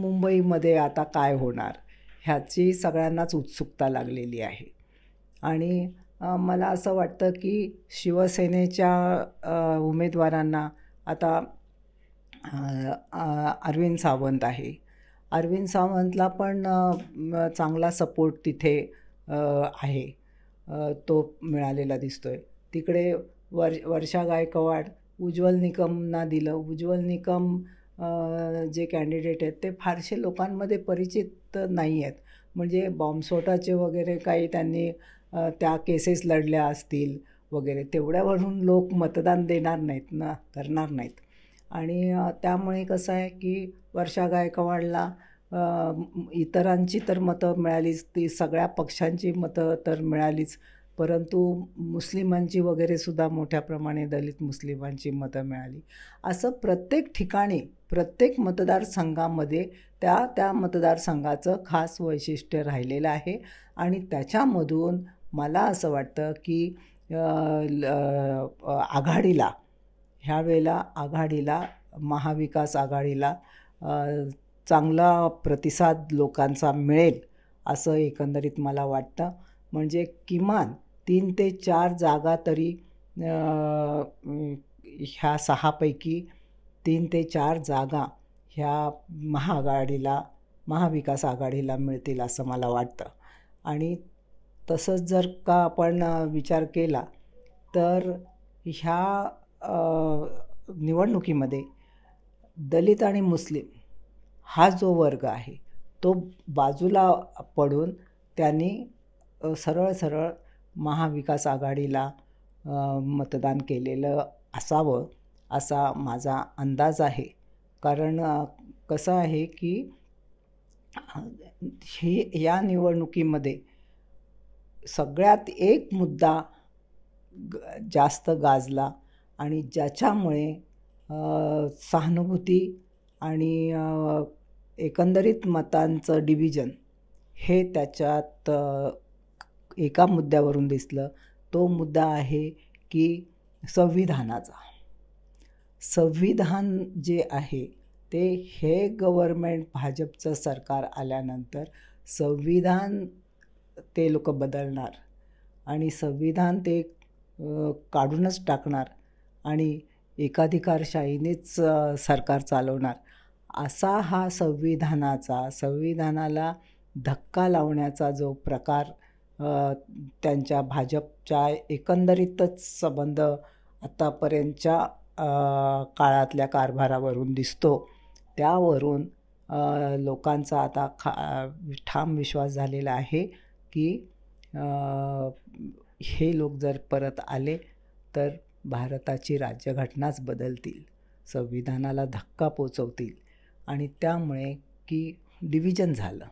मुंबईमध्ये आता काय होणार ह्याची सगळ्यांनाच उत्सुकता लागलेली आहे. आणि मला असं वाटतं की शिवसेनेच्या उमेदवारांना आता अरविंद सावंत आहे. अरविंद सावंतला पण चांगला सपोर्ट तिथे आहे, तो मिळालेला दिसतोय. तिकडे वर्षा गायकवाड उज्ज्वल निकमना दिलं. उज्ज्वल निकम जे कॅन्डिडेट आहेत ते फारसे लोकांमध्ये परिचित नाही आहेत. म्हणजे बॉम्बस्फोटाचे वगैरे काही त्यांनी त्या केसेस लढल्या असतील वगैरे, तेवढ्यावरून लोक मतदान देणार नाहीत ना, करणार नाहीत. आणि त्यामुळे कसं आहे की वर्षा गायकवाडला इतरांची तर मतं मिळालीच, ती सगळ्या पक्षांची मतं तर मिळालीच, परंतु मुस्लिमांची वगैरेसुद्धा मोठ्या प्रमाणे दलित मुस्लिमांची मतं मिळाली. असं प्रत्येक ठिकाणी प्रत्येक मतदारसंघामध्ये त्या त्या मतदारसंघाचं खास वैशिष्ट्य राहिलेलं आहे. आणि त्याच्यामधून मला असं वाटतं की आघाडीला ह्यावेळेला आघाडीला महाविकास आघाडीला चांगला प्रतिसाद लोकांचा मिळेल असं एकंदरीत मला वाटतं. म्हणजे किमान 3 ते 4 जागा तरी ह्या 6पैकी 3 ते 4 जागा ह्या महाविकास आघाडीला मिळतील असं मला वाटतं. आणि तसंच जर का आपण विचार केला तर ह्या निवडणुकीमध्ये दलित आणि मुस्लिम हा जो वर्ग आहे तो बाजूला पडून त्यांनी सरळ सरळ महाविकास आघाडीला मतदान केलेलं असावं असा माझा अंदाज आहे. कारण कसं आहे की या निवडणुकीमध्ये सगळ्यात एक मुद्दा जास्त गाजला आणि ज्याच्यामुळे सहानुभूती आणि एकंदरीत मतांचं डिव्हिजन हे त्याच्यात एका मुद्द्यावरून दिसलं. तो मुद्दा आहे की संविधानाचा. संविधान जे आहे ते हे गव्हर्मेंट भाजपचं सरकार आल्यानंतर संविधान ते लोक बदलणार आणि संविधान ते काढूनच टाकणार आणि एकाधिकारशाहीनेच सरकार चालवणार असा हा संविधानाला धक्का लावण्याचा जो प्रकार त्यांच्या भाजपच्या एकंदरीतच संबंध आतापर्यंतच्या काळातल्या कारभारावरून दिसतो. त्यावरून लोकांचा आता ठाम विश्वास झालेला आहे की हे लोक जर परत आले तर भारताची राज्यघटनाच बदलतील, संविधानाला धक्का पोचवतील आणि त्यामुळे की डिव्हिजन झालं.